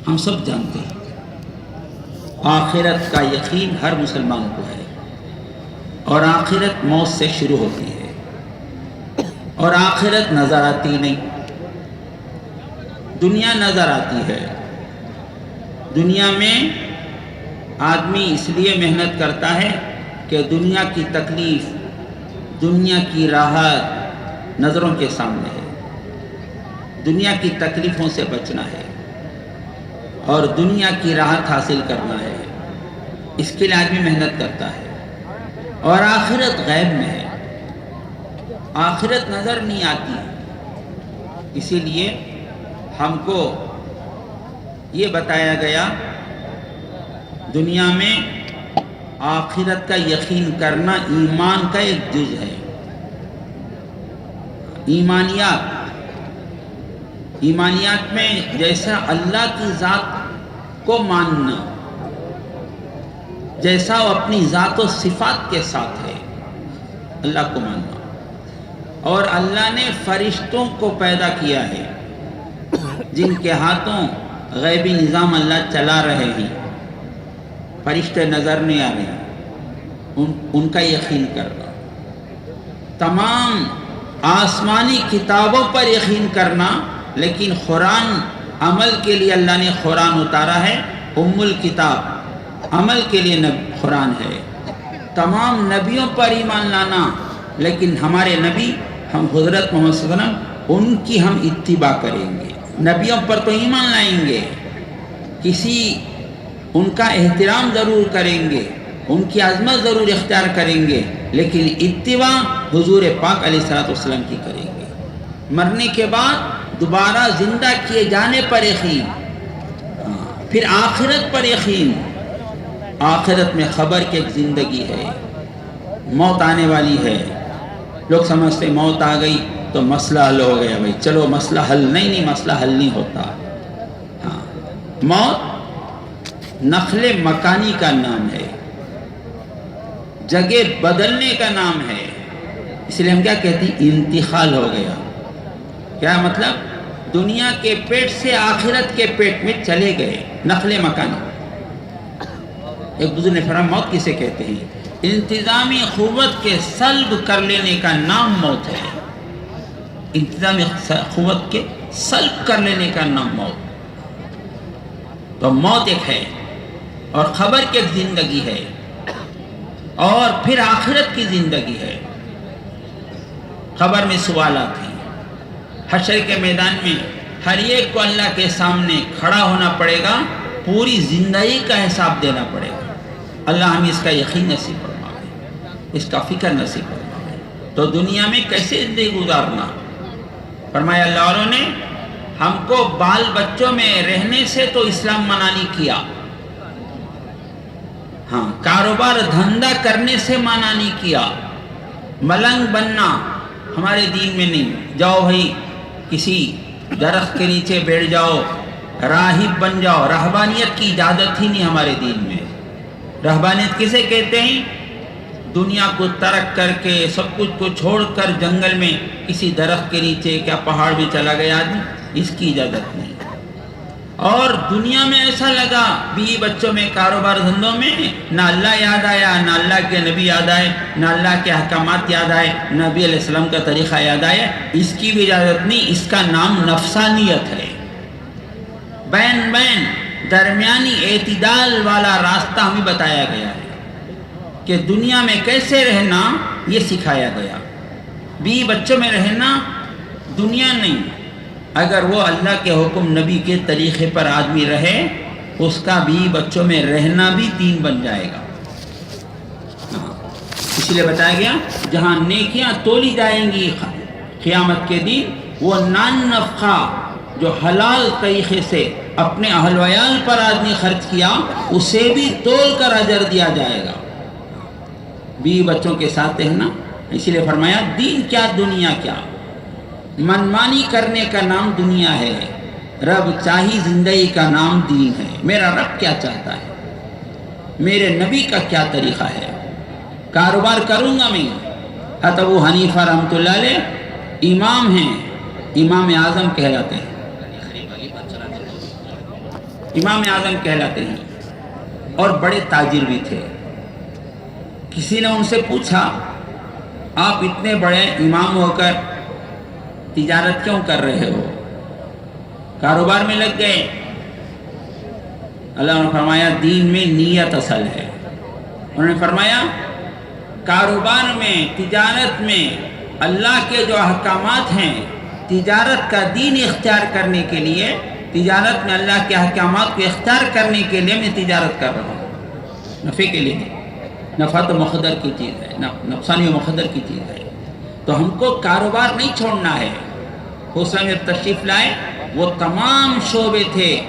ہم سب جانتے ہیں آخرت کا یقین ہر مسلمان کو ہے، اور آخرت موت سے شروع ہوتی ہے، اور آخرت نظر آتی نہیں، دنیا نظر آتی ہے۔ دنیا میں آدمی اس لیے محنت کرتا ہے کہ دنیا کی تکلیف، دنیا کی راحت نظروں کے سامنے ہے، دنیا کی تکلیفوں سے بچنا ہے اور دنیا کی راحت حاصل کرنا ہے، اس کے لیے آدمی محنت کرتا ہے۔ اور آخرت غیب میں ہے، آخرت نظر نہیں آتی، اسی لیے ہم کو یہ بتایا گیا دنیا میں آخرت کا یقین کرنا ایمان کا ایک جز ہے۔ ایمانیات میں جیسا اللہ کی ذات کو ماننا، جیسا وہ اپنی ذات و صفات کے ساتھ ہے اللہ کو ماننا، اور اللہ نے فرشتوں کو پیدا کیا ہے جن کے ہاتھوں غیبی نظام اللہ چلا رہے ہیں، فرشتے نظر نہیں آ رہے، ان کا یقین کرنا، تمام آسمانی کتابوں پر یقین کرنا، لیکن قرآن عمل کے لیے اللہ نے قرآن اتارا ہے، ام الکتاب عمل کے لیے قرآن ہے۔ تمام نبیوں پر ایمان لانا، لیکن ہمارے نبی ہم حضرت محمد صلی اللہ علیہ وسلم ان کی ہم اتباع کریں گے، نبیوں پر تو ایمان لائیں گے، ان کا احترام ضرور کریں گے، ان کی عظمت ضرور اختیار کریں گے، لیکن اتباع حضور پاک علیہ السلام کی کریں گے۔ مرنے کے بعد دوبارہ زندہ کیے جانے پر یقین، پھر آخرت پر یقین۔ آخرت میں خبر کی ایک زندگی ہے، موت آنے والی ہے۔ لوگ سمجھتے موت آ گئی تو مسئلہ حل ہو گیا، بھائی چلو مسئلہ حل، نہیں، مسئلہ حل نہیں ہوتا۔ موت نقل مکانی کا نام ہے، جگہ بدلنے کا نام ہے، اس لیے ہم کیا کہتے ہیں؟ انتقال ہو گیا۔ کیا مطلب؟ دنیا کے پیٹ سے آخرت کے پیٹ میں چلے گئے، نقل مکانی۔ ایک بزرگ نے فرمایا موت کسے کہتے ہیں؟ انتظامی قوت کے سلب کر لینے کا نام موت ہے، انتظامی قوت کے سلب کر لینے کا نام موت۔ تو موت ایک ہے، اور خبر کی ایک زندگی ہے، اور پھر آخرت کی زندگی ہے۔ خبر میں سوالات ہیں، حشر کے میدان میں ہر ایک کو اللہ کے سامنے کھڑا ہونا پڑے گا، پوری زندگی کا حساب دینا پڑے گا۔ اللہ ہمیں اس کا یقین نصیب فرمائے، اس کا فکر نصیب فرمائے۔ تو دنیا میں کیسے زندگی گزارنا؟ فرمایا اللہ والوں نے ہم کو بال بچوں میں رہنے سے تو اسلام منع نہیں کیا، کاروبار دھندا کرنے سے منع نہیں کیا، ملنگ بننا ہمارے دین میں نہیں۔ جاؤ بھائی کسی درخت کے نیچے بیٹھ جاؤ، راہب بن جاؤ، رہبانیت کی اجازت ہی نہیں ہمارے دین میں۔ رہبانیت کسے کہتے ہیں؟ دنیا کو ترک کر کے، سب کچھ کو چھوڑ کر جنگل میں کسی درخت کے نیچے کیا پہاڑ میں چلا گیا آدمی، اس کی اجازت نہیں۔ اور دنیا میں ایسا لگا بیوی بچوں میں، کاروبار دھندوں میں، نہ اللہ یاد آیا، نہ اللہ کے نبی یاد آئے، نہ اللہ کے احکامات یاد آئے، نہ نبی علیہ السلام کا طریقہ یاد آیا، اس کی بھی اجازت نہیں۔ اس کا نام نفسانیت ہے۔ بین درمیانی اعتدال والا راستہ ہمیں بتایا گیا ہے کہ دنیا میں کیسے رہنا، یہ سکھایا گیا۔ بیوی بچوں میں رہنا دنیا نہیں، اگر وہ اللہ کے حکم نبی کے طریقے پر آدمی رہے، اس کا بیوی بچوں میں رہنا بھی دین بن جائے گا۔ اس لیے بتایا گیا جہاں نیکیاں تولی جائیں گی قیامت کے دن، وہ نان نفقہ جو حلال طریقے سے اپنے اہل ویال پر آدمی خرچ کیا، اسے بھی تول کر اجر دیا جائے گا۔ بیوی بچوں کے ساتھ رہنا، اسی لیے فرمایا دین کیا دنیا کیا، منمانی کرنے کا نام دنیا ہے، رب چاہی زندگی کا نام دین ہے۔ میرا رب کیا چاہتا ہے، میرے نبی کا کیا طریقہ ہے، کاروبار کروں گا میں۔ حضرت ابو حنیفہ رحمۃ اللہ علیہ امام ہیں، امام اعظم کہلاتے ہیں، امام اعظم کہلاتے ہیں اور بڑے تاجر بھی تھے۔ کسی نے ان سے پوچھا آپ اتنے بڑے امام ہو کر تجارت کیوں کر رہے ہو، کاروبار میں لگ گئے؟ اللہ نے فرمایا دین میں نیت اصل ہے۔ انہوں نے فرمایا کاروبار میں، تجارت میں اللہ کے جو احکامات ہیں، تجارت کا دین اختیار کرنے کے لیے، تجارت میں اللہ کے احکامات کو اختیار کرنے کے لیے میں تجارت کر رہا ہوں، نفع کے لیے نہیں۔ نفع تو مقدر کی چیز ہے، نقصان و مقدر کی چیز ہے۔ تو ہم کو کاروبار نہیں چھوڑنا ہے۔ حوصلہ میں تشریف لائے، وہ تمام شعبے تھے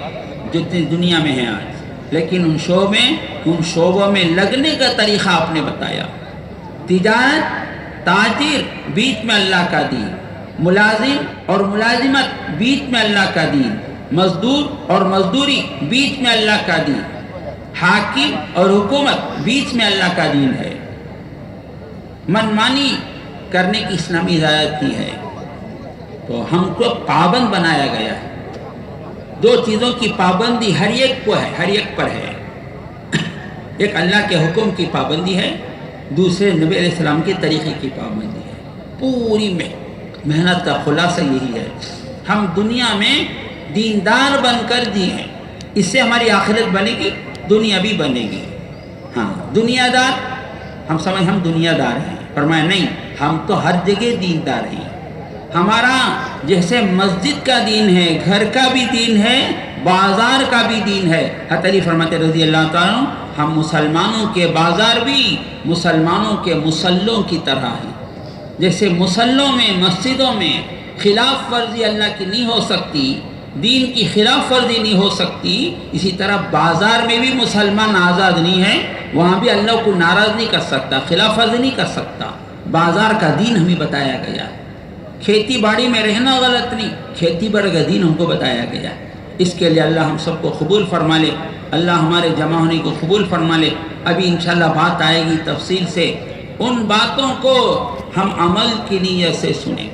جو دنیا میں ہیں آج، لیکن ان شعبوں میں لگنے کا طریقہ آپ نے بتایا۔ تجارت، تاجر، بیچ میں اللہ کا دین، ملازم اور ملازمت، بیچ میں اللہ کا دین، مزدور اور مزدوری، بیچ میں اللہ کا دین، حاکم اور حکومت، بیچ میں اللہ کا دین ہے۔ منمانی کرنے کی اسلامی اجازت نہیں ہے۔ تو ہم کو پابند بنایا گیا ہے۔ دو چیزوں کی پابندی ہر ایک کو ہے، ہر ایک پر ہے۔ ایک اللہ کے حکم کی پابندی ہے، دوسرے نبی علیہ السلام کے طریقے کی پابندی ہے۔ پوری محنت کا خلاصہ یہی ہے۔ ہم دنیا میں دیندار بن کر جی ہیں، اس سے ہماری آخرت بنے گی، دنیا بھی بنے گی۔ ہاں دنیا دار، ہم دنیا دار ہیں، فرمایا نہیں، ہم تو ہر جگہ دیندار ہیں۔ ہمارا جیسے مسجد کا دین ہے، گھر کا بھی دین ہے، بازار کا بھی دین ہے۔ حضرت علی فرماتے رضی اللہ تعالیٰ عنہ، ہم مسلمانوں کے بازار بھی مسلمانوں کے مسلوں کی طرح ہیں۔ جیسے مسلوں میں، مسجدوں میں خلاف ورزی اللہ کی نہیں ہو سکتی، دین کی خلاف ورزی نہیں ہو سکتی، اسی طرح بازار میں بھی مسلمان آزاد نہیں ہے، وہاں بھی اللہ کو ناراض نہیں کر سکتا، خلاف ورزی نہیں کر سکتا۔ بازار کا دین ہمیں بتایا گیا ہے۔ کھیتی باڑی میں رہنا غلط نہیں، کھیتی باڑی کا دین ہم کو بتایا گیا ہے۔ اس کے لیے اللہ ہم سب کو قبول فرما لے، اللہ ہمارے جمع ہونے کو قبول فرما لے۔ ابھی انشاءاللہ بات آئے گی تفصیل سے، ان باتوں کو ہم عمل کی نیت سے سنیں۔